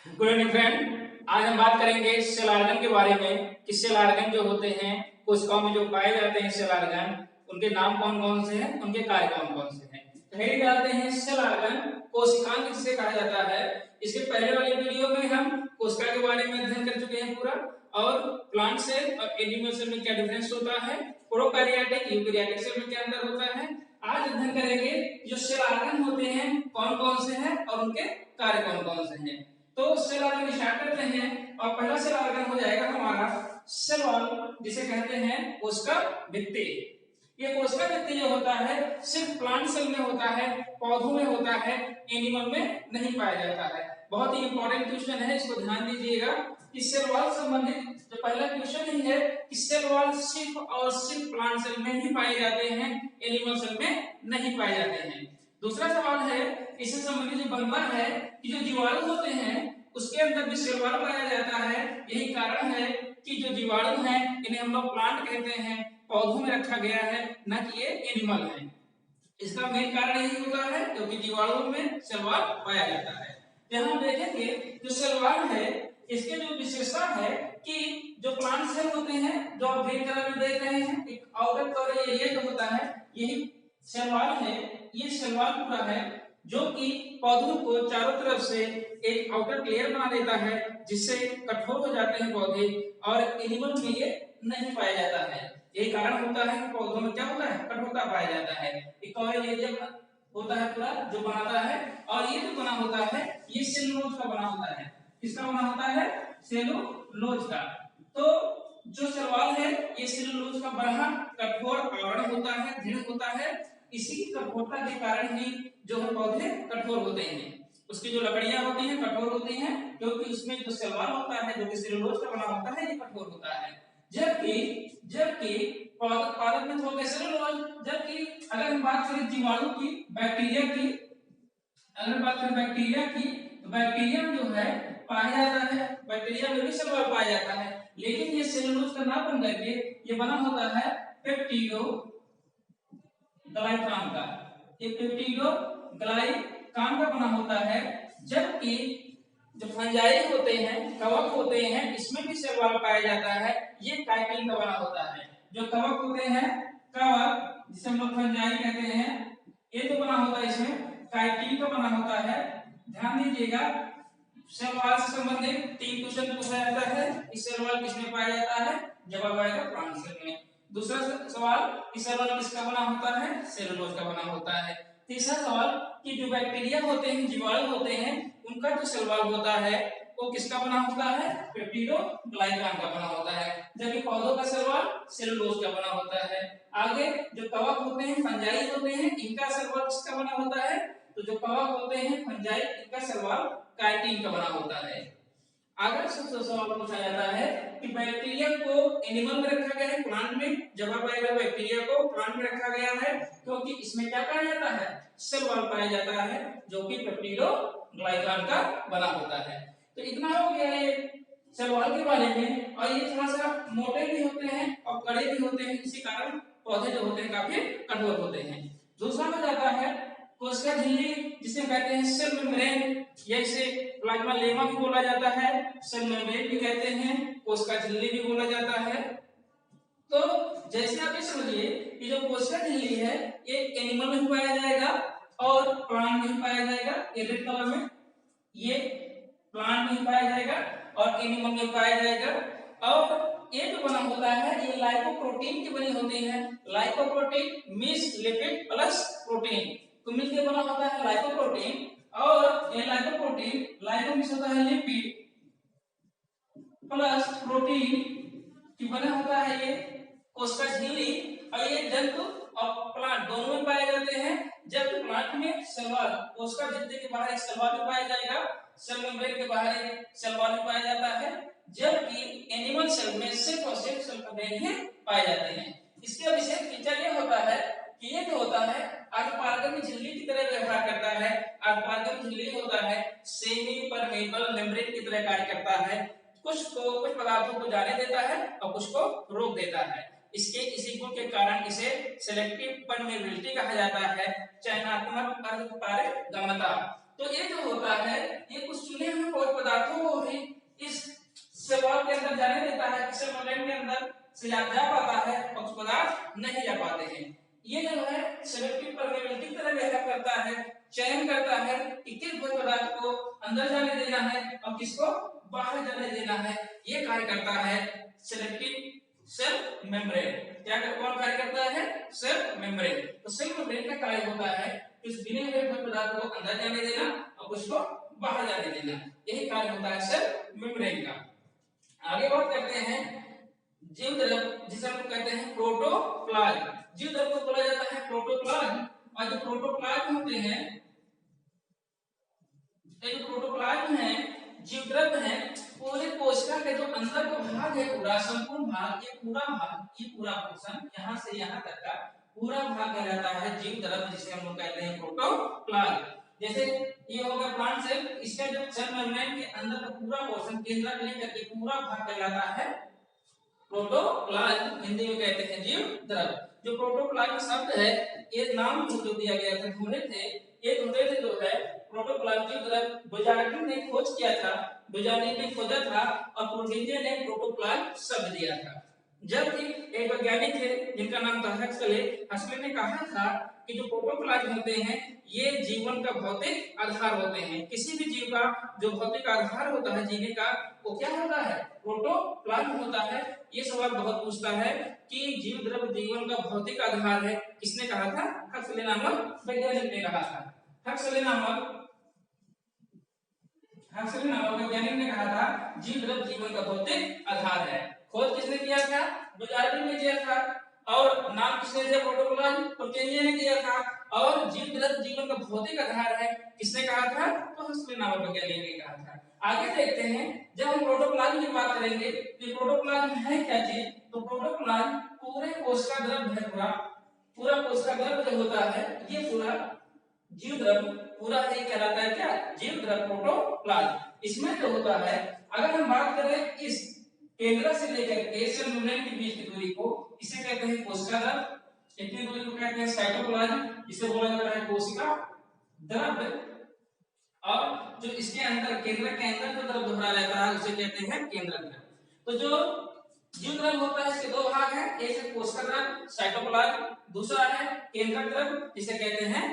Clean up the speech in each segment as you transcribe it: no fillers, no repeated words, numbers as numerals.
Good evening friend. आज हम बात करेंगे सेल ऑर्गन के बारे में कि सेल ऑर्गन जो होते हैं कोशिकाओं में जो पाए जाते हैं सेल ऑर्गन, उनके नाम कौन कौन से हैं, उनके कार्य कौन कौन से हैं। तो हेडिंग डालते हैं सेल ऑर्गन कोशिकांग जिसे कहा जाता है। इसके पहले वाले वीडियो में हम कोशिका के बारे में अध्ययन कर चुके हैं पूरा, और प्लांट सेल और एनिमल सेल में क्या डिफरेंस होता है, प्रोकैरियोटिक यूकैरियोटिक सेल में क्या अंतर होता है। आज अध्ययन करेंगे जो सेल ऑर्गन होते हैं कौन कौन से हैं और उनके कार्य कौन कौन से हैं। तो सेल ऑर्गन स्टार्ट करते हैं और पहला सेल ऑर्गन हो जाएगा हमारा सेल वॉल, जिसे कहते हैं कोशिका भित्ति। ये कोशिका भित्ति जो होता है सिर्फ प्लांट सेल में होता है, पौधों में होता है, एनिमल में नहीं पाया जाता है। बहुत ही इंपॉर्टेंट क्वेश्चन है, इसको ध्यान दीजिएगा कि सेल वॉल संबंधित जो पहला क्वेश्चन ही है कि सेल वॉल सिर्फ और सिर्फ प्लांट सेल में ही पाए जाते हैं, एनिमल सेल में नहीं पाए जाते हैं। दूसरा सवाल है इससे संबंधित जो बनता है कि जो जीवाणु होते हैं उसके अंदर भी सेल वॉल पाया जाता है। यही कारण है कि जो जीवाणु हैं इन्हें हम लोग प्लांट कहते हैं, पौधों में रखा गया है, न कि ये एनिमल है। इसका मेन कारण यही होता है क्योंकि जीवाणु में सेल वॉल पाया जाता है। यहाँ हम देखेंगे जो सेल वॉल है इसके जो विशेषता है कि जो प्लांट सेल होते हैं जो आप ग्रीन कलर में देख रहे हैं, एक आउटर कवर एरिया जो होता है यही सेल वॉल है। ये सेल वॉल पूरा है जो कि पौधों को चारों तरफ से एक आउटर लेयर बना देता है जिससे कठोर हो जाते हैं पौधे, और एनिमल में ये नहीं पाया जाता है। यही कारण होता है कि पौधों में क्या होता है, कठोरता पाया जाता है। एक कवर एरिया होता है पूरा जो बनाता है, और ये जो बना होता है ये सेलुलोज का बना होता है। किसका बना होता है, सेलुलोज का। तो जो सेल वॉल है ये सेलुलोज का बना कठोर आवरण होता है, दृढ़ होता है। इसी की कठोरता के कारण ही जो है पौधे कठोर होते हैं, उसकी जो लकड़ियां होती हैं कठोर होती हैं क्योंकि उसमें जो सेल वॉल होता है जो कि सेलुलोज का बना होता है ये कठोर होता है। जबकि जबकि पादप में होते हैं सेलुलोज। जबकि अगर हम बात करें जीवाणु की, बैक्टीरिया की, अगर बात करें बैक्टीरिया की तो बैक्टीरिया में जो है पाया जाता है, बैक्टीरिया में भी सेल वॉल पाया जाता है, लेकिन ये सेलुलोज का ना बन करके ये बना होता है पेप्टिडो ग्लाइकान का। ये पेप्टिडो ग्लाइकान का बना होता है। जबकि जो फंजाई होते हैं, कवक होते हैं, इसमें भी सेल वॉल पाया जाता है, ये काइटिन का बना होता है। जो कवक होते हैं, कवक जिसे हम लोग फंजाई कहते हैं, ये जो बना होता है इसमें काइटिन का बना होता है। ध्यान दीजिएगा सेल वॉल से संबंधित 3 क्वेश्चन पूछा जाता है। इस सेल वॉल किसमें पाया जाता है, जवाब आएगा प्लांट सेल में। दूसरा सवाल कि सेल वॉल किसका बना होता है, सेलुलोज का बना होता है। तीसरा सवाल कि जो बैक्टीरिया होते हैं, जीवाणु होते हैं, उनका जो सेल वॉल होता है वो किसका बना होता है, पेप्टिडो ग्लाइकान का बना होता है। जबकि पौधों का सेल वॉल सेलुलोज का बना होता है। आगे जो कवक होते हैं, फंजाई होते हैं, इनका सेल वॉल किसका बना होता है, तो जो कवक होते हैं फंजाई, इनका सेल वॉल काइटिन का बना होता है। अगर सबसे सवाल पूछा जाता है कि बैक्टीरिया को एनिमल में रखा गया है, प्लांट में, जवाब आएगा बैक्टीरिया को प्लांट में रखा गया है क्योंकि इसमें क्या पाया जाता है, सेल वॉल पाया जाता है जो कि पेप्टिडो ग्लाइकान का बना होता है। तो इतना हो गया ये सेल वॉल के बारे में, और ये थोड़ा सा मोटे भी होते हैं और कड़े भी होते हैं, इसी कारण पौधे जो होते हैं काफी कठोर होते हैं। दूसरा हो जाता है कोशिका झिल्ली, जिसे कहते हैं सेल मेम्ब्रेन, या इसे प्लाज्मा लेमा भी बोला जाता है, सेल मेम्ब्रेन भी कहते हैं, कोशिका झिल्ली भी बोला जाता है। तो जैसे आप ये समझिए कि जो कोशिका झिल्ली है ये एनिमल में पाया जाएगा और प्लांट में पाया जाएगा। ये रेड कलर में ये प्लांट में पाया जाएगा और एनिमल में पाया जाएगा। और ये जो बना होता है ये लाइपोप्रोटीन की बनी होती है। Lipoprotein means lipid plus protein तो मिलकर बना होता है लाइपोप्रोटीन। और ये लाइपोप्रोटीन, लाइपो मींस होता है लिपिड प्लस प्रोटीन की बना होता है ये कोशिका झिल्ली। और ये जंतु और प्लांट दोनों में पाए जाते हैं। जबकि प्लांट में सेल वॉल, कोशिका भित्ति के बाहर एक सेल वॉल भी पाया जाएगा, सेल मेम्ब्रेन के बाहर एक सेल वॉल भी पाया जाता है। जबकि एनिमल सेल में सिर्फ और सिर्फ सेल मेम्ब्रेन ही पाए जाते हैं। इसके विशेष फीचर ये होता है कि ये जो होता है अर्धपारगमी झिल्ली की तरह व्यवहार करता है। अर्धपारगमी झिल्ली होता है सेमी परमेबल मेम्ब्रेन की तरह कार्य करता है, कुछ पदार्थों को जाने देता है और कुछ को रोक देता है। इसी गुण के कारण इसे सेलेक्टिव परमेबिलिटी कहा जाता है, चयनात्मक अर्धपारगम्यता। तो ये जो होता है ये कुछ चुने हुए पदार्थों को से जा पाता है, कुछ पदार्थ नहीं जा पाते हैं। ये जो है सेलेक्टिव परमेबिलिटी की तरह व्यवहार करता है, चयन करता है कि किस भोज्य पदार्थ को अंदर जाने देना है और किसको बाहर जाने देना है। ये कार्य करता है सेलेक्टिव सेल मेम्ब्रेन। क्या कौन कार्य करता है? Cell membrane. तो सेल मेम्ब्रेन का कार्य होता है इस गिने हुए भोज्य पदार्थ को अंदर जाने देना और उसको बाहर जाने देना। यही कार्य होता है सेल मेम्ब्रेन का। आगे बात करते हैं जीव द्रव, जिसे हम कहते हैं प्रोटोप्लाज्म। जीव द्रव को बोला जाता है प्रोटोप्लाज्म। और जो प्रोटोप्लाज्म होते हैं, ये जो प्रोटोप्लाज्म है, जीव द्रव है, पूरे कोशिका के जो अंदर का भाग है, पूरा संपूर्ण भाग, ये पूरा भाग, ये पूरा पोर्शन यहां से यहां तक का पूरा भाग कहलाता है जीव द्रव, जिसे हम लोग कहते हैं प्रोटोप्लाज्म। जैसे ये होगा प्लांट सेल, इसका जो सेल मेम्ब्रेन के अंदर का पूरा पोर्शन केंद्र से लेकर के पूरा भाग कहलाता है प्रोटोप्लाज्म, हिंदी में कहते हैं जीव द्रव। जो प्रोटोप्लाज्म शब्द है, ये नाम जो दिया गया था, ढूंढे थे जो है प्रोटोप्लाज्म जीव द्रव, बुजार्डी ने खोज किया था, बुजार्डी ने खोजा था और पुर्टिनिया ने प्रोटोप्लाज्म शब्द दिया था। जबकि एक वैज्ञानिक थे जिनका नाम था हक्सले। हक्सले ने कहा था कि जो प्रोटोप्लाज्म होते हैं ये जीवन का भौतिक आधार होते हैं। किसी भी जीव का जो भौतिक आधार होता है जीने का, वो क्या होता है? प्रोटोप्लाज्म होता है। ये सवाल बहुत पूछता है कि जीव द्रव जीवन का भौतिक आधार है, किसने कहा था? हक्सले नामक वैज्ञानिक ने कहा था। हक्सले नामक वैज्ञानिक ने कहा था जीव द्रव जीवन का भौतिक आधार है। खोज किसने किया था? बुजार्डी ने किया था। और नाम किसने दिया? प्रोटोप्लाज्म, पुर्टिनिया ने दिया था। और जीव द्रव जीवन का भौतिक आधार है, किसने कहा था? तो हक्सले नामक वैज्ञानिक ने कहा था। आगे देखते हैं, जब हम प्रोटोप्लाज्म की बात करेंगे तो प्रोटोप्लाज्म है क्या चीज? तो प्रोटोप्लाज्म पूरे कोशिका द्रव है, पूरा कोशिका द्रव जो होता है, ये पूरा जीव द्रव पूरा एक कहलाता है क्या? जीव द्रव प्रोटोप्लाज्म। इसमें जो होता है, अगर हम बात करें इस केंद्र से लेकर के सेल मेम्ब्रेन के बीच की दूरी को, इसे कहते हैं कोशिका द्रव। इतनी दूरी को कहते हैं साइटोप्लाज्म, इसे बोला जाता है कोशिका द्रव। और जो इसके अंदर केंद्र के अंदर जो द्रव दोहरा रहता है उसे कहते हैं केंद्र द्रव। तो जो जीव द्रव होता है इसके दो भाग हैं, एक है कोशिका द्रव साइटोप्लाज्म, दूसरा है केंद्र द्रव जिसे कहते हैं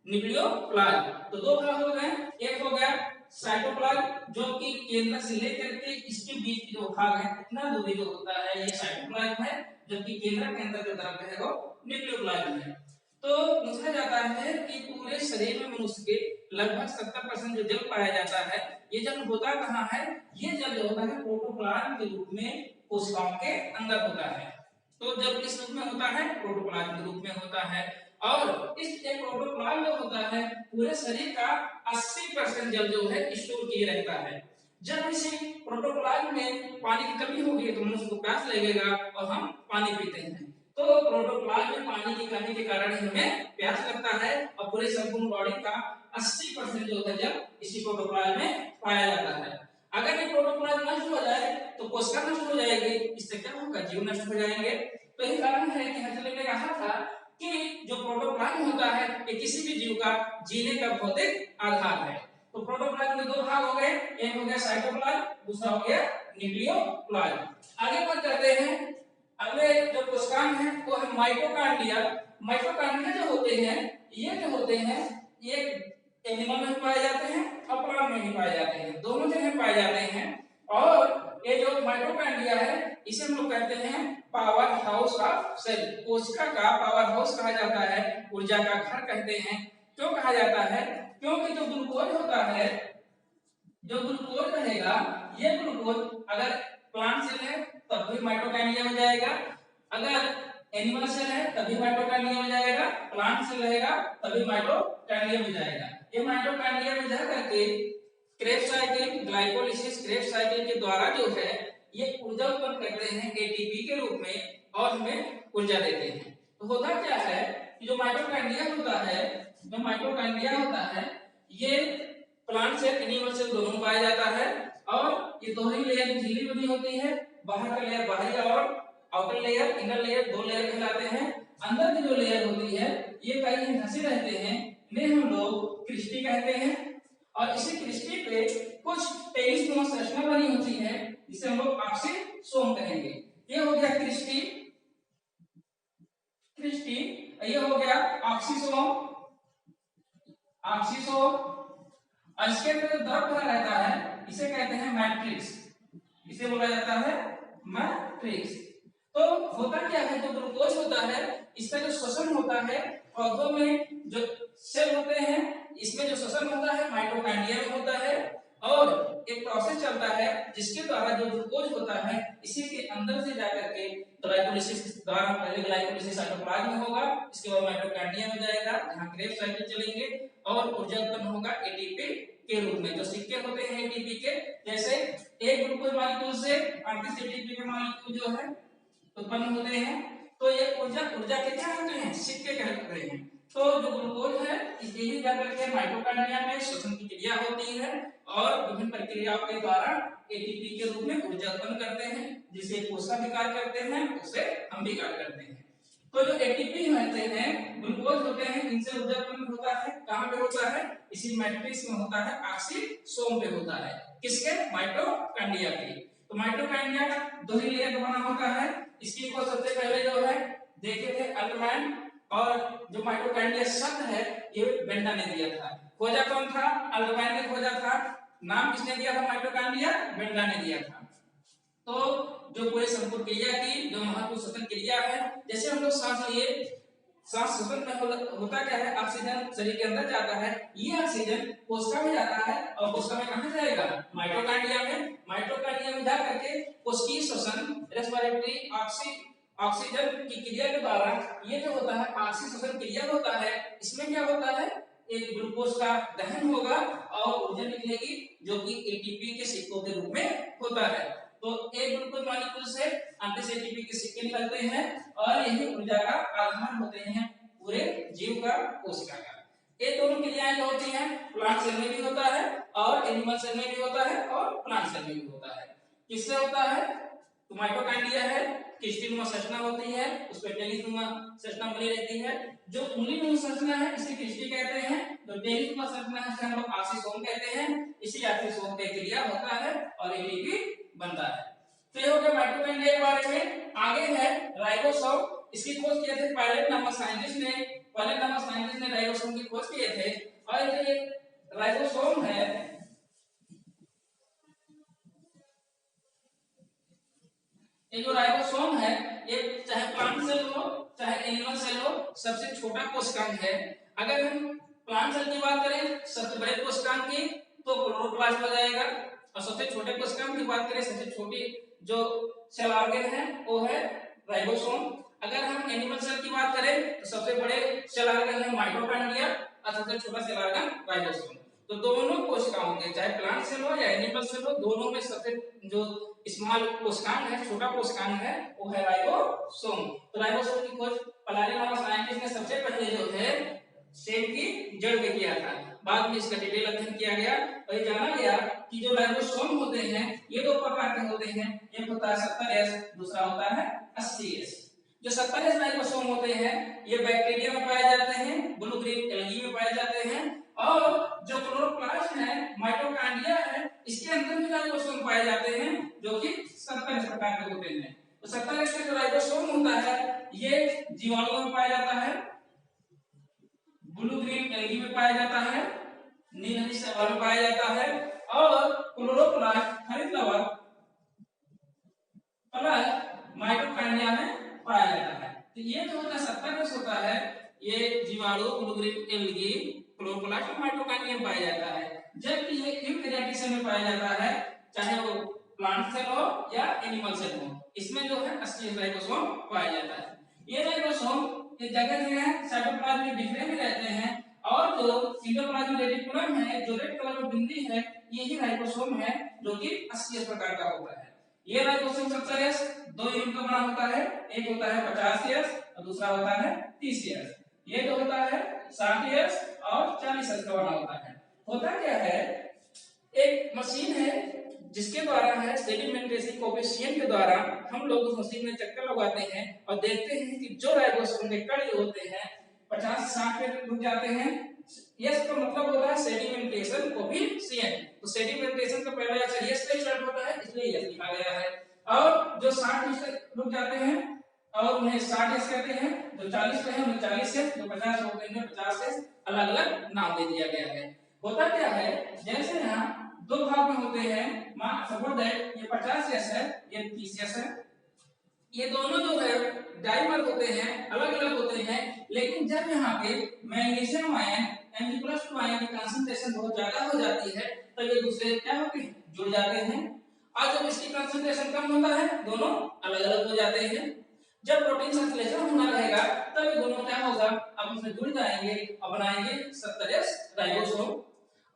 न्यूक्लियोप्लाज्म। तो दो भाग हो गए, एक हो गया साइटोप्लाज्म जो कि केंद्र से लेकर के इसके बीच की जो भाग है, इतना दूरी जो होता है ये साइटोप्लाज्म है, जबकि केंद्र के अंदर जो द्रव है वो न्यूक्लियोप्लाज्म है। तो पूछा जाता है कि पूरे शरीर में मनुष्य के लगभग 70% जो जल पाया जाता है, ये जल होता कहाँ है? ये जल जो होता है प्रोटोप्लाज्म के रूप में कोशिकाओं के अंदर होता है। तो जब किस रूप में होता है? प्रोटोप्लाज्म के रूप में होता है। और इस एक प्रोटोप्लाज्म जो होता है पूरे शरीर का 80% जल जो है स्टोर किए रहता है। जब इसी प्रोटोप्लाज्म में पानी की कमी होगी तो मनुष्य को प्यास लगेगा और हम पानी पीते हैं। तो प्रोटोप्लाज्म में पानी की कमी के कारण हमें प्यास लगता है और पूरे संपूर्ण बॉडी का 80% जो है जल इसी प्रोटोप्लाज्म में पाया जाता है। अगर ये प्रोटोप्लाज्म नष्ट हो जाए तो कोशिका नष्ट हो जाएगी, इससे क्या होगा? जीव नष्ट हो जाएंगे। तो यही कारण है कि हक्सले ने कहा था कि जो प्रोटोप्लाज्म होता है ये किसी भी जीव का जीने का भौतिक आधार है। तो प्रोटोप्लाज्म के दो भाग हो गए, एक हो गया साइटोप्लाज्म, दूसरा हो गया न्यूक्लियोप्लाज्म। आगे बात करते हैं, अगले जो कोशिकांग है वो है माइटोकॉन्ड्रिया। माइटोकॉन्ड्रिया जो होते हैं, ये जो होते हैं ये एनिमल में पाए जाते हैं और प्लांट में भी पाए जाते हैं, दोनों जगह पाए जाते हैं। और ये जो माइटोकॉन्ड्रिया है इसे हम लोग कहते हैं पावर हाउस ऑफ सेल। कोशिका का पावर हाउस कहा जाता है, ऊर्जा का घर कहते हैं। क्यों कहा जाता है? क्योंकि जो ग्लूकोज होता है, जो ग्लूकोज रहेगा, ये ग्लूकोज अगर प्लांट सेल है तब भी माइटोकॉन्ड्रिया में जाएगा, अगर एनिमल सेल है तभी माइटोकॉन्ड्रिया में जाएगा, प्लांट सेल रहेगा तभी माइटोकॉन्ड्रिया में जाएगा। ये माइटोकॉन्ड्रिया में जा करके Krebs cycle, glycolysis, Krebs cycle के द्वारा जो है ये ऊर्जा उत्पन्न करते हैं एटीपी के रूप में और हमें ऊर्जा देते हैं। तो होता क्या है कि जो माइटोकॉन्ड्रिया होता है ये प्लांट सेल एनिमल सेल दोनों में पाया जाता है। और ये दोनों ही लेयर की झिल्ली बनी होती है, बाहर का लेयर बाहरी और आउटर लेयर, इनर लेयर, दो लेयर कहलाते हैं। अंदर की जो लेयर होती है ये कई धंसे रहते हैं, इन्हें हम लोग क्रिस्टी कहते हैं। और इसी क्रिस्टी पे कुछ टेलिस्मोस रचना बनी होती है जिसे हम लोग ऑक्सीसोम कहेंगे। ये हो गया क्रिस्टी, क्रिस्टी, ये हो गया ऑक्सीसोम, ऑक्सीसोम, और इसके अंदर जो द्रव भरा रहता है इसे कहते हैं मैट्रिक्स, इसे बोला जाता है मैट्रिक्स। तो होता क्या है, जो ग्लूकोज होता है इसका जो श्वसन होता है पौधों में, जो सेल होते हैं इसमें जो श्वसन होता है माइटोकॉन्ड्रिया में होता है, और एक प्रोसेस चलता है जिसके द्वारा जो ग्लूकोज होता है इसी के अंदर से जाकर के ग्लाइकोलिसिस द्वारा, पहले ग्लाइकोलिसिस साइटोप्लाज्म में होगा, इसके बाद माइटोकॉन्ड्रिया में जाएगा जहां क्रेब्स साइकिल चलेंगे और ऊर्जा उत्पन्न होगा एटीपी के रूप में। जो सिक्के होते हैं एटीपी के, जैसे एक ग्लूकोज मॉलिक्यूल से 38 एटीपी के मॉलिक्यूल जो है उत्पन्न होते हैं, तो ये ऊर्जा के क्या होते हैं, सिक्के कहते हैं। तो जो ग्लूकोज है यही जाकर के माइटोकॉन्ड्रिया में श्वसन की क्रिया होती है और विभिन्न प्रक्रियाओं के द्वारा एटीपी के रूप में ऊर्जा उत्पन्न करते हैं, जिसे कोशिका विकार करते हैं, उसे हम विकार करते हैं। तो जो एटीपी होते हैं, ग्लूकोज होते हैं, इनसे ऊर्जा उत्पन्न होता है, कहां पे होता है, इसी मैट्रिक्स में होता है, ऑक्सीसोम पे होता है, किसके, माइटोकॉन्ड्रिया के। तो माइटोकॉन्ड्रिया दो ही लेयर का बना होता है, इसकी को सबसे पहले जो है देखे थे अल्टमैन, और जो माइटोकॉन्ड्रिया शब्द है ये बेंडा ने दिया था। खोजा कौन था, अल्टमैन ने खोजा था। नाम किसने दिया था माइटोकॉन्ड्रिया, बेंडा ने दिया था। तो जो पूरे संपूर्ण क्रिया की जो महत्वपूर्ण श्वसन क्रिया है, जैसे हम लोग सांस लिए, सांस श्वसन में होता क्या है, ऑक्सीजन शरीर के अंदर जाता है, ये ऑक्सीजन कोशिका में जाता है और कोशिका में कहां जाएगा, माइटोकॉन्ड्रिया में। माइटोकॉन्ड्रिया में जाकर के कोशिकीय श्वसन, रेस्पिरेटरी ऑक्सीजन की क्रिया के द्वारा ये जो होता है ऑक्सीजन क्रिया होता है, इसमें क्या होता है, एक ग्लूकोज का दहन होगा और ऊर्जा निकलेगी जो कि एटीपी के सिक्कों के रूप में होता है। तो एक ग्लूकोज मॉलिक्यूल से 38 एटीपी के सिक्के निकलते हैं और यही ऊर्जा का आधार होते हैं पूरे जीव का, कोशिका का। ये दोनों क्रियाएं जो होती हैं प्लांट सेल में भी होता है और एनिमल सेल में भी होता है और प्लांट सेल में भी होता है। किससे होता है, तो माइटोकॉन्ड्रिया है, क्रिस्टलीनुमा संरचना होती है, उस पर टेलिनुमा संरचना बनी रहती है। जो मूलीनुमा संरचना है इसे क्रिस्टी कहते हैं, तो टेलिनुमा संरचना है हम लोग ऑक्सीसोम कहते हैं। इसी ऑक्सीसोम पे क्रिया होता है और एटीपी बनता है। तो ये हो गया माइटोकॉन्ड्रिया के बारे में। आगे है राइबोसोम, इसकी खोज किए थे पायलट नामक साइंटिस्ट ने राइबोसोम की खोज किए थे। और ये राइबोसोम है, ये जो राइबोसोम है ये चाहे प्लांट सेल हो चाहे एनिमल सेल हो, सबसे छोटा कोशिकांग है। अगर हम प्लांट सेल की बात करें सबसे बड़े कोशिकांग की तो क्लोरोप्लास्ट हो जाएगा, और सबसे छोटे कोशिकांग की बात करें सबसे छोटी जो सेल ऑर्गन है वो है राइबोसोम। अगर हम एनिमल सेल की बात करें तो सबसे बड़े सेल ऑर्गन है माइटोकॉन्ड्रिया और सबसे छोटा सेल ऑर्गन राइबोसोम। तो दोनों कोशिकाओं के चाहे प्लांट सेल हो या एनिमल सेल हो, दोनों में सबसे जो स्मॉल कोशिकांग है, छोटा कोशिकांग है, वो है राइबोसोम। तो राइबोसोम की खोज पलारी नामक साइंटिस्ट ने सबसे पहले जो है सेल की जड़ में किया था। बाद में इसका डिटेल अध्ययन किया गया और ये जाना गया कि जो राइबोसोम होते हैं ये दो प्रकार के होते हैं, एक होता है 70S, दूसरा होता है 80S। जो 70S राइबोसोम होते हैं ये बैक्टीरिया में पाए जाते हैं, ब्लू ग्रीन एल्गी में पाए जाते हैं, और जो क्लोरोप्लास्ट है माइटोकॉन्ड्रिया है इसके अंदर भी राइबोसोम पाए जाते हैं जो कि 70S प्रकार के होते हैं। तो 70S का जो राइबोसोम होता है ये जीवाणुओं में पाया जाता है, ब्लू ग्रीन एल्गी में पाया जाता है, नील हरी शैवाल में पाया जाता है, और क्लोरोप्लास्ट हरित लवण प्लस माइटोकॉन्ड्रिया में पाया जाता है। तो ये जो होता है 70S होता है ये जीवाणु, ब्लू ग्रीन एल्गी, क्लोरोप्लास्ट और माइटोकॉन्ड्रिया में पाया जाता है। जबकि ये यूकेरियोटिक सेल में पाया जाता है, चाहे वो प्लांट सेल हो या एनिमल सेल हो, इसमें जो है 80S राइबोसोम पाया जाता है। ये राइबोसोम ये जगह साइटोप्लाज्म में बिखरे हुए रहते हैं, और जो साइटोप्लाज्म रेटिकुलम है जो रेड कलर में बिंदी है यही राइबोसोम है जो कि 80S प्रकार का होता है। ये राइबोसोम 70S दो यूनिट का बना होता है, एक होता है 50S और दूसरा होता है 30S। ये जो होता है 60S और 40S का बना होता है। होता क्या है, एक मशीन है जिसके द्वारा है सेडिमेंटेशन कोएफिशिएंट के द्वारा हम लोग उस मशीन में चक्कर लगाते हैं और देखते हैं कि जो राइबोसोम के कण होते हैं 50-60 पे रुक जाते हैं। यस का मतलब होता है सेडिमेंटेशन कोएफिशिएंट। तो सेडिमेंटेशन का पहला अक्षर यस से स्टार्ट होता है इसलिए यस लिखा गया है, और जो 60 पे रुक रुक जाते हैं और उन्हें 60s कहते हैं। जो 40 पे है उन्हें 40 से, जो 50 हो गए हैं 50 से, अलग अलग नाम दे दिया गया है। होता क्या है, जैसे यहाँ दो भाग में होते हैं, मान सपोज दैट ये 50s है, ये 30s है, ये दोनों जो है डाइमर होते हैं, अलग अलग होते हैं, लेकिन जब यहाँ पे मैग्नीशियम आयन Mg+2 आयन की कंसंट्रेशन बहुत ज्यादा हो जाती है तो ये दूसरे क्या होते हैं, जुड़ जाते हैं। और जब इसकी कंसंट्रेशन कम होता है दोनों अलग अलग हो जाते हैं। जब प्रोटीन संश्लेषण होना रहेगा तब ये दोनों क्या होगा, आपस में जुड़ जाएंगे और बनाएंगे 70S राइबोसोम।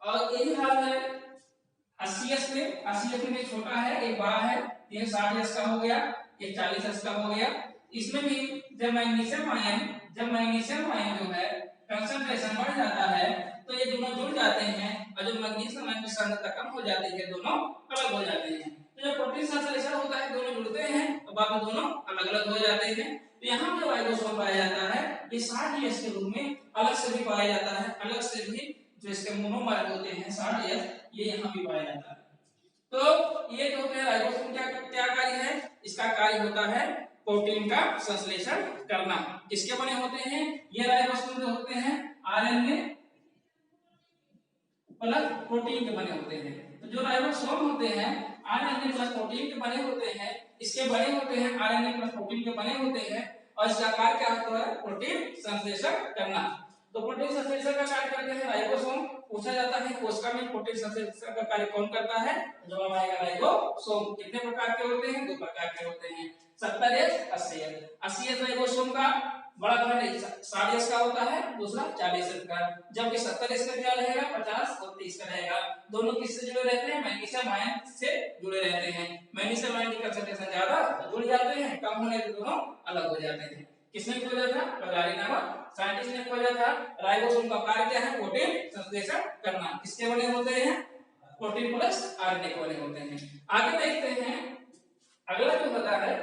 और यही हाल है 80S में। 80S में छोटा है, एक बड़ा है, ये 60S का हो गया, ये 40S का हो गया। इसमें भी जब मैग्नीशियम आयन जो है कंसंट्रेशन बढ़ जाता है तो ये दोनों जुड़ जाते हैं और जो मैग्नीशियम आयन की सांद्रता कम हो जाती है दोनों अलग हो जाते हैं। तो जब प्रोटीन संश्लेषण होता है दोनों जुड़ते हैं और बाद में दोनों अलग अलग हो जाते हैं। तो यहाँ जो राइबोसोम पाया जाता है ये 60S के रूप में अलग से भी पाया जाता है, अलग से भी जो इसके मोनोमर होते हैं 60S, ये यहाँ भी पाया जाता है। तो ये जो है राइबोसोम क्या कार्य है, इसका कार्य होता है प्रोटीन का संश्लेषण करना। किसके बने होते हैं, ये राइबोसोम जो होते हैं आरएनए प्लस प्रोटीन के बने होते हैं। तो जो राइबोसोम होते हैं आरएनए प्लस प्रोटीन के बने होते हैं, इसके बने होते हैं आरएनए प्लस प्रोटीन के बने होते हैं और इसका कार्य क्या होता है, प्रोटीन संश्लेषण करना। तो प्रोटीन संश्लेषण का कार्य करते हैं राइबोसोम। पूछा जाता है कोशिका में प्रोटीन संश्लेषण का कार्य कौन करता है, जवाब आएगा राइबोसोम। कितने प्रकार के होते हैं, दो प्रकार के होते हैं, 70S 80S। 80S राइबोसोम का बड़ा खंड 60S का होता है, दूसरा 40S का, जबकि 70S का क्या रहेगा 50 और 30 का रहेगा। दोनों किससे जुड़े रहते हैं, मैग्नीशियम आयन से जुड़े रहते हैं। मैग्नीशियम आयन की कंसंट्रेशन ज्यादा जुड़ जाते हैं, कम होने पर दोनों अलग हो जाते हैं। किसने खोजा था, पगारी नामक साइंटिस्ट ने खोजा था। राइबोसोम का कार्य क्या है, प्रोटीन संश्लेषण करना। किसके बने होते हैं, प्रोटीन प्लस आरएनए के बने होते हैं। आगे देखते हैं अगला जो होता है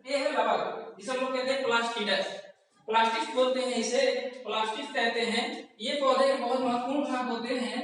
ये है लवक, जिसे हम लोग कहते हैं प्लास्टिडस। प्लास्टिक बोलते हैं इसे, प्लास्टिक कहते हैं। ये पौधे के बहुत महत्वपूर्ण भाग होते हैं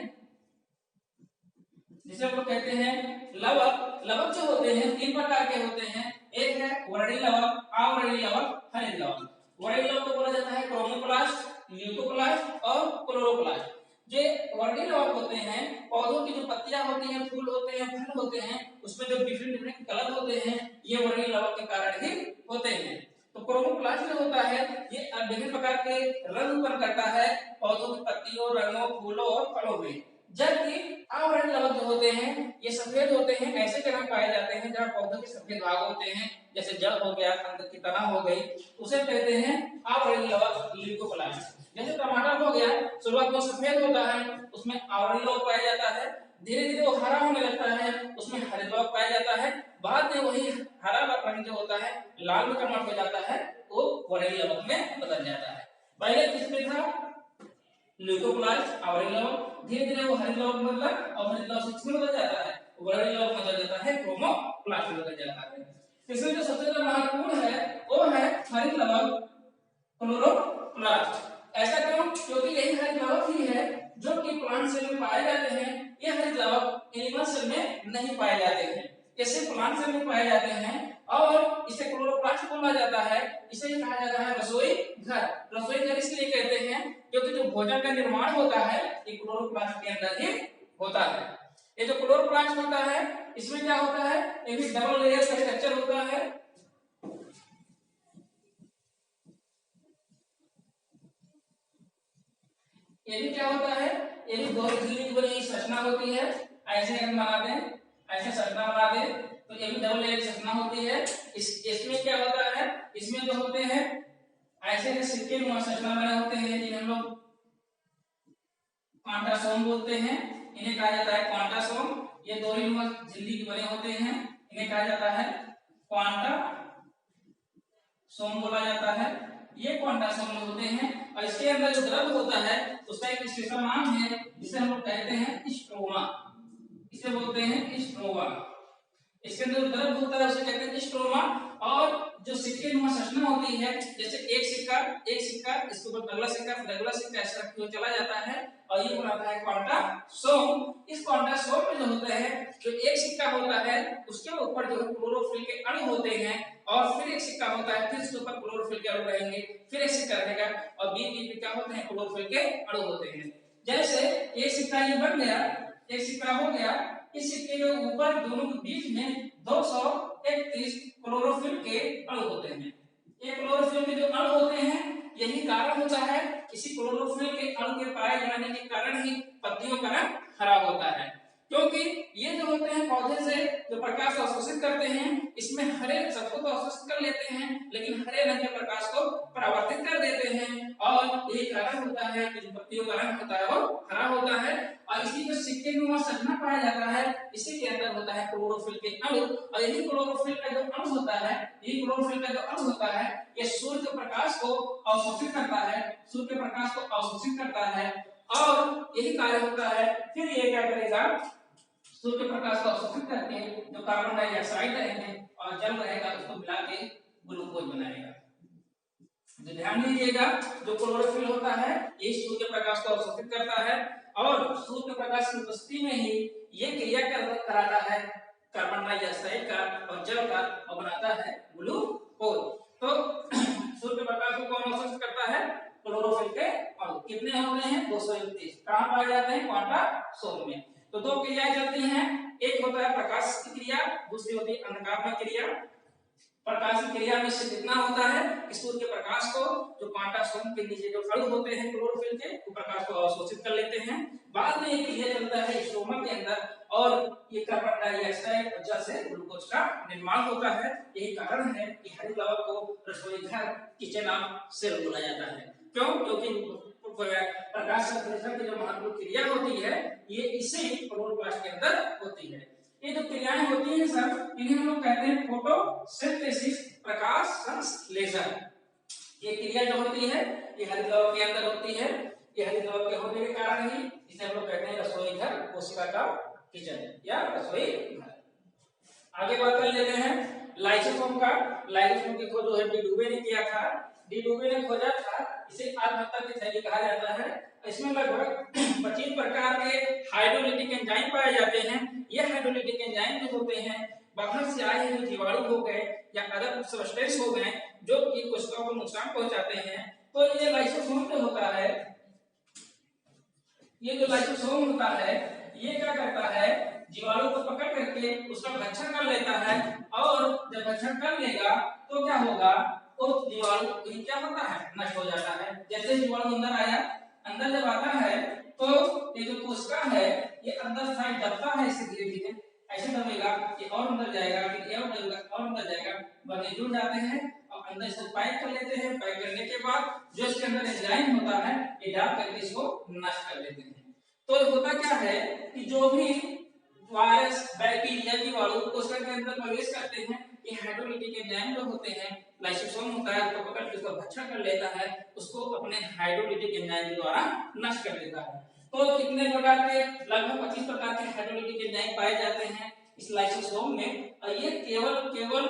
जिसे हम लोग कहते हैं लवक। लवक जो होते हैं तीन प्रकार के होते हैं, एक है वर्णी लवक, आवरणी लवक, हरित लवक। वर्णी लवक को बोला जाता है क्रोमोप्लास्ट, ल्यूकोप्लास्ट और क्लोरोप्लास्ट। जो वर्णी लवक होते हैं पौधों की जो पत्तियां होती हैं, फूल होते हैं, फल होते हैं, उसमें जो डिफरेंट कलर होते हैं ये वर्णी लवक के कारण ही होते हैं। तो क्रोमोप्लास्ट जो होता है ये विभिन्न प्रकार के रंग उत्पन्न करता है पौधों की पत्तियों, रंगों, फूलों और फलों में। जबकि आवरण लवक जो होते हैं ये सफेद होते हैं, ऐसे जगह पाए जाते हैं जहाँ पौधों के सफेद भाग होते हैं, जैसे जड़ हो गया, अंदर की तना हो गई, उसे कहते हैं आवरण लवक, ल्यूकोप्लास्ट। जैसे टमाटर हो गया, शुरुआत में सफेद होता है, उसमें आवरण लवक पाया जाता है, धीरे धीरे वो हरा होने लगता है, उसमें हरित लवक पाया जाता है, बाद में वही हरा रंग जो होता है लाल में कन्वर्ट हो जाता है, वो वर्णी लवक में बदल जाता है। पहले किसमें था, ल्यूकोप्लास्ट, आवरण लवक, धीरे धीरे वो हरित लवक बदला और हरित लवक से किसमें बदल जाता है, वर्णी लवक बदल जाता है, क्रोमोप्लास्ट में बदल जाता है। इसमें जो सबसे ज्यादा महत्वपूर्ण है वो है हरित लवक, क्लोरोप्लास्ट। ऐसा क्यों, क्योंकि यही हरित लवक ही है जो कि प्लांट सेल में पाए जाते हैं। ये हरित लवक एनिमल सेल में नहीं पाए जाते हैं, इसे प्लांट सेल में पाए जाते हैं और इसे क्लोरोप्लास्ट बोला जाता है। इसे कहा जाता है रसोई घर। रसोई घर इसलिए कहते हैं क्योंकि जो भोजन का निर्माण होता है ये क्लोरोप्लास्ट के अंदर ही होता है। ये जो क्लोरोप्लास्ट होता है इसमें क्या होता है, ये भी डबल लेयर का स्ट्रक्चर होता है। ये भी क्या होता है, ये भी दो झिल्ली की बनी संरचना होती है। ऐसे हम बना दें, ऐसे संरचना बना दें तो ये भी डबल लेयर संरचना होती है। इसमें क्या होता है, इसमें जो होते हैं ऐसे सिक्के नुमा संरचना बने होते हैं जिन्हें हम लोग क्वांटासोम बोलते हैं। इन्हें कहा जाता है क्वांटासोम। ये दोहरी नुमा झिल्ली के बने होते हैं, इन्हें कहा जाता है क्वांटासोम बोला जाता है। ये क्वांटासोम होते हैं और इसके अंदर जो द्रव होता है उसका एक स्पेशल नाम है जिसे हम लोग कहते हैं स्ट्रोमा। इसे बोलते हैं स्ट्रोमा। इसके अंदर जो द्रव होता है उसे कहते हैं स्ट्रोमा। और जो सिक्के नुमा संरचना होती है, जैसे एक सिक्का इसके ऊपर अगला सिक्का, फिर अगला सिक्का, ऐसा चला जाता है और ये बनाता है क्वांटासोम। इस क्वांटासोम में जो होते हैं, जो एक सिक्का होता है उसके ऊपर जो है क्लोरोफिल के अणु होते हैं, और फिर एक सिक्का होता है, फिर उसके ऊपर क्लोरोफिल के अणु रहेंगे, फिर एक सिक्का रहेगा, और बीच बीच में क्या होते हैं, क्लोरोफिल के अणु होते हैं। जैसे एक सिक्का ये बन गया, एक सिक्का हो गया, इस सिक्के के ऊपर दोनों के बीच में 231 क्लोरोफिल के अणु होते हैं। ये क्लोरोफिल के जो अणु होते हैं, यही कारण होता है, इसी क्लोरोफिल के अणु के पाए जाने के कारण ही पत्तियों का रंग हरा होता है। क्योंकि ये जो होते हैं पौधे से जो प्रकाश अवशोषित करते हैं, इसमें हरे सबको तो अवशोषित कर लेते हैं, लेकिन हरे रंग के प्रकाश को परावर्तित कर देते हैं, और यही कारण होता है कि जो पत्तियों का रंग होता है वो हरा होता है। और इसी को सिक्के में वह संरचना पाया जाता है, इसी के अंदर होता है क्लोरोफिल के अणु, और यही क्लोरोफिल का जो अणु होता है, यही क्लोरोफिल का जो अणु होता है, ये सूर्य के प्रकाश को अवशोषित करता है, सूर्य के प्रकाश को अवशोषित करता है, और यही कार्य होता है। फिर ये क्या करेगा, सूर्य के प्रकाश को अवशोषित करके जो कार्बन डाइऑक्साइड रहेंगे और जल रहेगा उसको मिला के ग्लूकोज बनाएगा। तो ध्यान दीजिएगा, जो क्लोरोफिल होता है ये सूर्य के प्रकाश को अवशोषित करता है, और सूर्य के प्रकाश की उपस्थिति में ही ये क्रिया कराता है कार्बन डाइऑक्साइड का और जल का, और बनाता है ग्लूकोज। तो सूर्य के प्रकाश को कौन अवशोषित करता है, क्लोरोफिल के अणु। कितने होते हैं, 231। कहां पाए जाते हैं, क्वांटासोम में। तो दो क्रियाएं चलती हैं, एक होता है प्रकाश की क्रिया, दूसरी होती है अंधकार की क्रिया। प्रकाश की क्रिया में से कितना होता है कि सूर्य के प्रकाश को जो क्वांटासोम के नीचे जो अणु होते हैं क्लोरोफिल के, वो प्रकाश को अवशोषित कर लेते हैं। बाद में ये क्रिया चलता है स्ट्रोमा के अंदर, और ये कार्बन डाइऑक्साइड और जल से ग्लूकोज का निर्माण होता है। यही कारण है कि हरित लवक को रसोई घर, किचन ऑफ सेल बोला जाता है। क्यों, क्योंकि प्रकाश संश्लेषण की जो महत्वपूर्ण क्रिया होती है, ये इसी क्लोरोप्लास्ट के अंदर होती है। ये जो क्रियाएं होती हैं सर, इन्हें हम लोग कहते हैं फोटोसिंथेसिस, प्रकाश संश्लेषण। ये क्रिया जो होती है ये हरितलवक के अंदर होती है। ये हरितलवक के होने के कारण ही इसे हम लोग कहते हैं रसोई घर, कोशिका का किचन या रसोई घर। आगे बात कर लेते हैं लाइसोसोम का। लाइसोसोम की खोज जो है डी डुबे ने किया था। डी डुबे ने खोजा था, इसे आत्महत्या की थैली कहा जाता है। इसमें लगभग 25 प्रकार के हाइड्रोलिटिक एंजाइम पाए जाते हैं। ये हाइड्रोलिटिक एंजाइम जो होते हैं बाहर से आए हुए जीवाणु हो गए या अदर सब्सटेंस हो गए जो कि कोशिकाओं को नुकसान पहुंचाते हैं। तो ये लाइसोसोम जो होता है, ये जो लाइसोसोम होता है ये क्या करता है, जीवाणु को पकड़ करके उसका भक्षण कर लेता है, और जब भक्षण कर लेगा तो क्या होगा, तो जीवाणु क्या होता है, नष्ट हो जाता है। जैसे जीवाणु अंदर आया, अंदर जब आता है तो ये जो कोशिका है ये अंदर साइड दबता है, इसे धीरे धीरे ऐसे दबेगा, ये और अंदर जाएगा, फिर ये और अंदर जाएगा, बने जुड़ जाते हैं और अंदर से पैक कर लेते हैं। पैक करने के बाद जो इसके अंदर एंजाइम होता है ये डाल करके इसको नष्ट कर देते हैं। तो होता क्या है कि जो भी वायरस, बैक्टीरिया, जीवाणु कोशिका के अंदर प्रवेश करते हैं, ये हाइड्रोलिटिक एंजाइम जो होते हैं, लाइसोसोम होता है, उसको पकड़ के उसका भक्षण कर लेता है, उसको अपने हाइड्रोलिटिक एंजाइम द्वारा नष्ट कर देता है। तो कितने प्रकार के, लगभग 25 प्रकार के हाइड्रोलिटिक एंजाइम पाए जाते हैं इस लाइसोसोम में, और ये केवल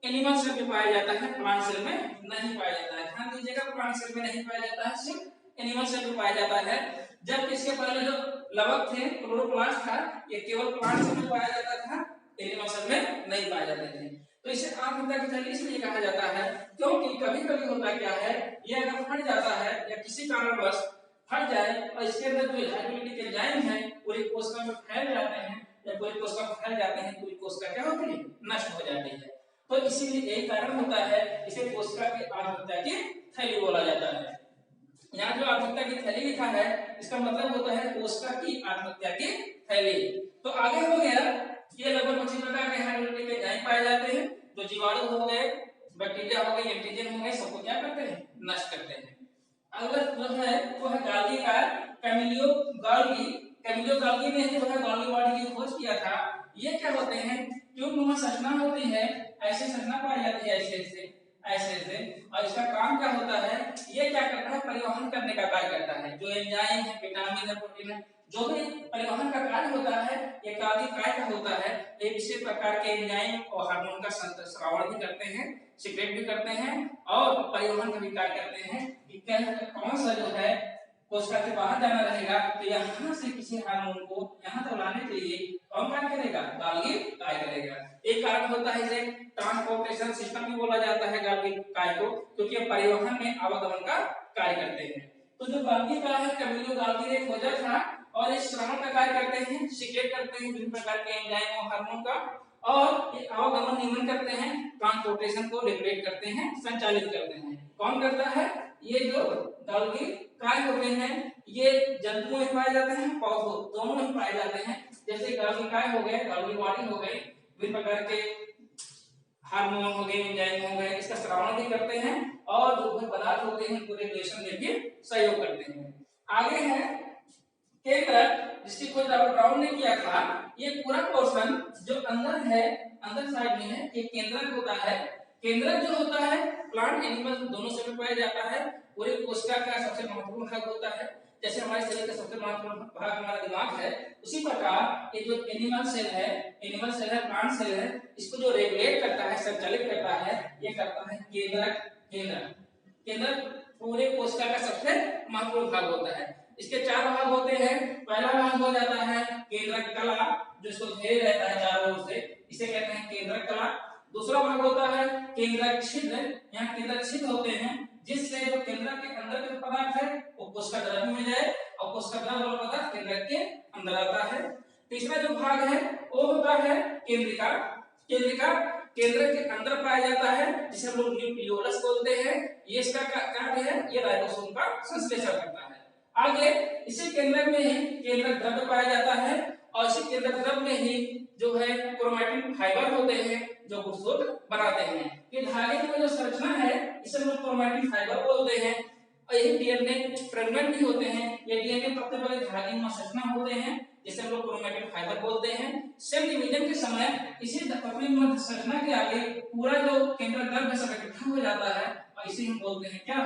एनिमल सेल में पाया जाता है, प्लांट सेल में नहीं पाया जाता है। ध्यान दीजिएगा, प्लांट सेल में नहीं पाया जाता है, सिर्फ एनिमल सेल में पाया जाता है। जब इसके पहले जो लवक थे, क्लोरोप्लास्ट था, ये केवल प्लांट सेल में पाया जाता था, एनिमल सेल में नहीं पाए जाते थे। तो इसे आत्महत्या की थैली इसलिए कहा जाता है क्योंकि कभी-कभी होता क्या है, ये अगर फट जाता है या किसी कारणवश फट जाए और इसके अंदर जो हाइड्रोलिटिक एंजाइम है पूरी कोशिका में फैल जाते हैं, या पूरी कोशिका में फैल जाते हैं, पूरी कोशिका क्या होती है, नष्ट हो जाती है। तो इसीलिए एक कारण होता है, इसे कोशिका की आत्महत्या की थैली बोला जाता है। यहाँ जो आत्महत्या की थैली लिखा है इसका मतलब होता है कोशिका की आत्महत्या की थैली। तो आगे हो गया, ये लगभग 25 प्रकार के हाइड्रोलिटिक एंजाइम पाए जाते हैं, जो जीवाणु हो गए, बैक्टीरिया हो गए, एंटीजन हो गए, सबको क्या करते हैं, नष्ट करते हैं। अगला जो है वो है गाल्गी का, कैमिलियो गाल्गी। कैमिलियो गाल्गी ने जो है गाल्गी बॉडी की खोज किया था। ये क्या होते हैं, ट्यूबनुमा संरचना होती है, ऐसी संरचना पाई जाती है, ऐसे और इसका काम क्या होता है, ये क्या करता है, परिवहन करने का कार्य करता है। जो एंजाइम है, विटामिन है, प्रोटीन है, जो भी परिवहन का कार्य होता है ये गाल्गी काय का होता है। एक विशेष प्रकार के एंजाइम और हार्मोन का स्रावण भी करते हैं, सीक्रेट भी करते हैं, और परिवहन का भी कार्य करते हैं कि कौन सा जो है कोशिका के बाहर जाना रहेगा तो यहाँ से किसी हार्मोन को यहाँ तक लाने के लिए करेगा, गाल्गी काय करेगा। एक कारण होता है इसे ट्रांसपोर्टेशन सिस्टम भी बोला जाता है गाल्गी काय को, क्योंकि ये परिवहन में आवागमन का कार्य करते हैं। तो जो गाल्गी काय है कैमिलो गाल्गी ने खोजा था और इस श्रवण का कार्य करते हैं, सिक्रेट करते हैं विभिन्न प्रकार के एंजाइम और हार्मोन का, और ये आवागमन नियमन करते हैं, ट्रांसपोर्टेशन को रेगुलेट करते हैं, संचालित करते हैं। कौन करता है? ये जो गाल्गी काय होते हैं ये जंतुओं में पाए जाते हैं, पौधों दोनों में पाए जाते हैं। जैसे गाल्गी काय हो गए, गाल्गी बॉडी हो गई, विभिन्न प्रकार के हार्मोन हो गए, एंजाइम हो गए, इसका श्रवण भी करते हैं और जो भी पदार्थ होते हैं उनको रेगुलेशन में भी सहयोग करते हैं। आगे है केंद्रक, जिसकी खोज रॉबर्ट ब्राउन ने किया था। ये पूरा पोर्शन जो अंदर है, अंदर साइड में है, ये केंद्रक होता है। केंद्रक जो होता है प्लांट एनिमल दोनों से में पाया जाता है। पूरे कोशिका का सबसे महत्वपूर्ण भाग होता है। जैसे हमारे शरीर का सबसे महत्वपूर्ण भाग हमारा दिमाग है, उसी प्रकार ये जो एनिमल सेल है, प्लांट सेल है, इसको जो रेगुलेट करता है, संचालित करता है, ये करता है केंद्रक। केंद्रक पूरे कोशिका का सबसे महत्वपूर्ण भाग होता है। इसके चार भाग होते हैं। पहला भाग हो जाता है केंद्रक कला, जो इसको घेरे रहता है चारों ओर से, इसे कहते हैं केंद्रक कला। दूसरा भाग होता है केंद्रक छिद्र, यहाँ केंद्रक छिद्र होते हैं जिससे जो केंद्रक के अंदर के पदार्थ है वो कोशिका द्रव्य में जाए और कोशिका द्रव्य वाला पदार्थ केंद्रक के अंदर आता है। तीसरा जो भाग है वो होता है केंद्रिका। केंद्रक के अंदर पाया जाता है, जिसे हम लोग न्यूक्लियोलस बोलते हैं। ये इसका कार्य है, ये राइबोसोम का संश्लेषण करता है। आगे इसी केंद्रक में ही केंद्रक द्रव्य पाया जाता है और इसी केंद्रक द्रव्य में ही जो है क्रोमैटिन फाइबर होते हैं जो गुणसूत्र बनाते हैं। ये धागे की जो संरचना है इसे हम क्रोमैटिन फाइबर बोलते हैं और यही डीएनए फ्रेगमेंट भी होते हैं। ये डीएनए पतले पतले धागे में संरचना होते हैं जिसे हम लोग क्रोमैटिन फाइबर बोलते हैं। सेल डिवीजन के समय इसी पतली मध्य संरचना के आगे पूरा जो केंद्रक द्रव्य सब इकट्ठा हो जाता है और इसे हम बोलते हैं क्या?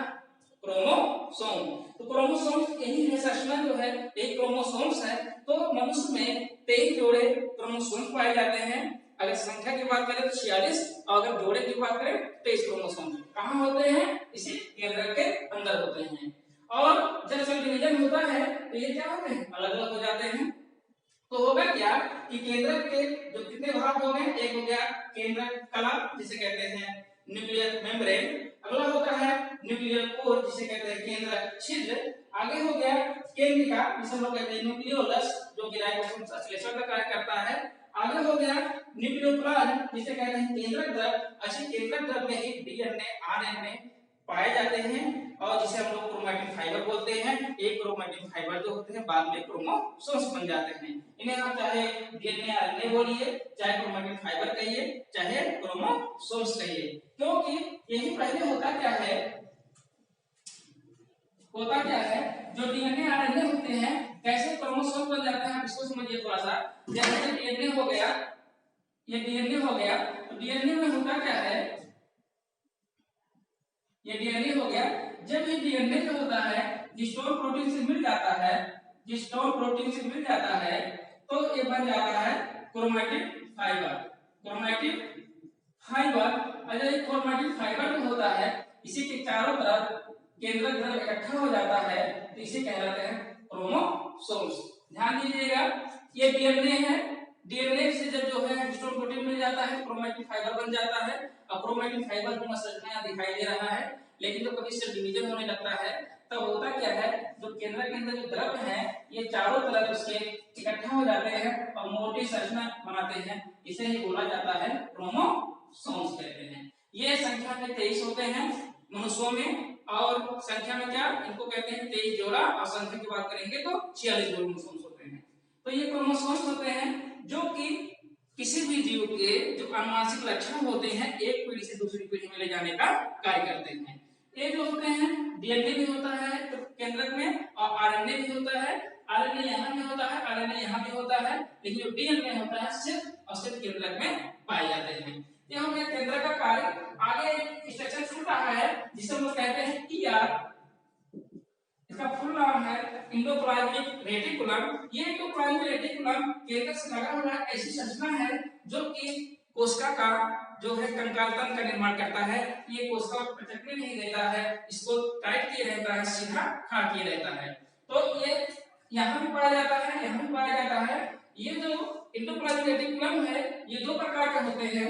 क्रोमोसोम। तो क्रोमोसोम यही है संरचना जो है, एक क्रोमोसोम्स है। तो मनुष्य में 23 जोड़े क्रोमोसोम पाए जाते हैं। अगर संख्या की बात करें तो 46 और अगर जोड़े की बात करें 23 क्रोमोसोम। कहाँ होते हैं? इसी केंद्रक के अंदर होते हैं। और जब सेल डिवीजन होता है तो ये क्या होते हैं? अलग अलग हो जाते हैं। तो होगा क्या कि केंद्रक के जो कितने भाग हो गए, एक हो गया केंद्रक कला जिसे कहते हैं न्यूक्लियर मेम्ब्रेन, अगला होता है न्यूक्लियर कोर जिसे कहते हैं केंद्रक छिद्र, आगे हो गया केंद्रिका जिसे हम लोग कहते हैं न्यूक्लियोलस जो कि राइबोसोम संश्लेषण का कार्य करता है, आगे हो गया न्यूक्लियोप्लाज्म जिसे कहते हैं केंद्रक द्रव्य। अच्छी केंद्रक द्रव्य में ही डीएनए आरएनए पाए जाते हैं और जिसे हम लोग क्रोमैटिन फाइबर बोलते हैं। एक क्रोमैटिन फाइबर जो होते हैं बाद में क्रोमोसोम्स बन जाते हैं। इन्हें आप चाहे डीएनए आरएनए बोलिए, चाहे क्रोमैटिन फाइबर कहिए, चाहे क्रोमोसोम्स कहिए, क्योंकि यही पहले होता क्या है जो डीएनए आरएनए होते हैं कैसे क्रोमोसोम बन जाते हैं, इसको समझिए थोड़ा सा। जैसे डीएनए हो गया, ये डीएनए हो गया, तो डीएनए में होता क्या है, ये डीएनए हो गया। जब ये डीएनए जो होता है हिस्टोन प्रोटीन से मिल जाता है, हिस्टोन प्रोटीन से मिल जाता है तो ये बन जाता है क्रोमैटिन फाइबर। क्रोमैटिन फाइबर, अगर ये क्रोमैटिन फाइबर जो होता है इसी के चारों तरफ केंद्रक द्रव्य इकट्ठा हो जाता है तो इसे कहलाते हैं क्रोमोसोम्स। ध्यान दीजिएगा, ये डीएनए है, डीएनए से जब जो है हिस्टोन प्रोटीन मिल जाता है क्रोमैटिन फाइबर बन जाता है। अब क्रोमैटिन फाइबर की संरचना दिखाई दे रहा है, लेकिन जब कभी सेल डिवीजन होने लगता है तब होता क्या है, जो केंद्र के अंदर जो द्रव्य है ये चारों तरफ इसके इकट्ठा हो जाते हैं और मोटी संरचना बनाते हैं, इसे ही बोला जाता है क्रोमोसोम्स कहते हैं। ये संख्या में 23 होते हैं मनुष्यों में, और संख्या में क्या इनको कहते हैं 23 जोड़ा, और संख्या की बात करेंगे तो 46 क्रोमोसोम्स होते हैं। तो ये क्रोमोसोम्स होते हैं जो कि किसी भी जीव के जो आनुवंशिक लक्षण होते हैं एक पीढ़ी से दूसरी पीढ़ी में ले जाने का कार्य करते हैं। ये जो होते हैं डीएनए भी होता है तो केंद्रक में, और आरएनए भी होता है। आरएनए यहाँ भी होता है, आरएनए यहाँ भी होता है, लेकिन जो डीएनए होता है सिर्फ और सिर्फ केंद्रक में पाए जाते हैं। ये हो गया केंद्रक का कार्य। आगे एक स्ट्रक्चर छूट रहा है जिसे हम लोग कहते हैं ईआर, इसका फुल नाम है एंडोप्लाज्मिक रेटिकुलम। ये एंडोप्लाज्मिक रेटिकुलम केंद्र से लगा हुआ ऐसी संरचना है जो कि कोशिका का जो है कंकाल तंत्र का निर्माण करता है। ये कोशिका को पटकने नहीं देता है, इसको टाइट किए रहता है, सीधा खड़ा किए रहता है। तो ये यहाँ भी पाया जाता है, यहाँ भी पाया जाता है। ये जो एंडोप्लाज्मिक रेटिकुलम है, ये दो प्रकार के होते हैं।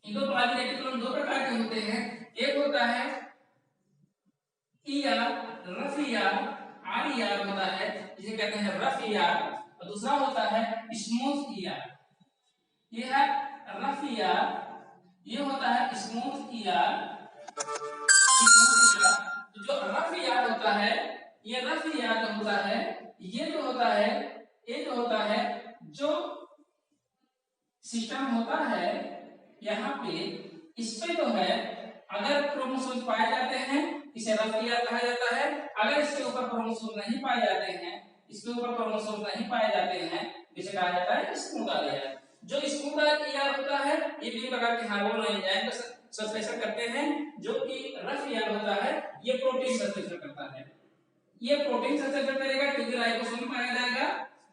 एंडोप्लाज्मिक रेटिकुलम दो प्रकार के होते हैं, एक होता है ER, rough ER, R ER होता है जिसे कहते हैं रफ ईआर, और दूसरा होता है स्मूथ ईआर। ये है रफ ईआर, ये होता है स्मूथ ईआर। जो रफ ईआर होता है, ये रफ ईआर जो होता है, ये जो होता है, ये जो होता है, जो सिस्टम होता है यहाँ पे, इस पे जो है अगर क्रोमोसोम पाए जाते हैं इसे रफ ईआर कहा जाता है। अगर इसके ऊपर क्रोमोसोम नहीं पाए जाते हैं, इसके ऊपर क्रोमोसोम नहीं पाए जाते हैं, इसे कहा जाता है स्मूथ ईआर। जो स्मूथ ईआर होता है ये विभिन्न प्रकार के हार्मोन और एंजाइम का संश्लेषण करते हैं, जो कि रफ ईआर होता है ये प्रोटीन संश्लेषण करता है। ये प्रोटीन संश्लेषण करेगा क्योंकि राइबोसोम पाया जाएगा,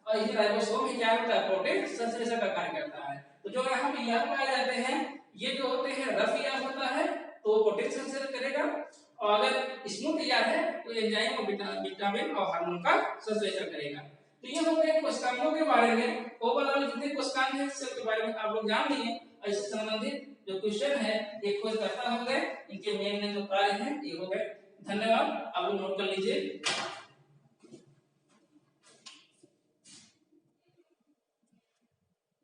और ये राइबोसोम ही क्या होता है, प्रोटीन संश्लेषण का कार्य करता है। तो जो यहाँ पे ईआर पाए जाते हैं ये जो होते हैं रफ ईआर होता है तो प्रोटीन संश्लेषण करेगा, और अगर स्मूथ ईआर है तो एंजाइम और विटामिन और हार्मोन का संश्लेषण करेगा। तो ये हो गए कोशिकाओं के बारे में। ओवरऑल जितने कोशिकाएं हैं सेल के बारे में आप लोग जान लिए। इससे संबंधित जो क्वेश्चन है ये खोजकर्ता हो गए, इनके मेन जो कार्य हैं ये हो गए। धन्यवाद, आप लोग नोट कर लीजिए।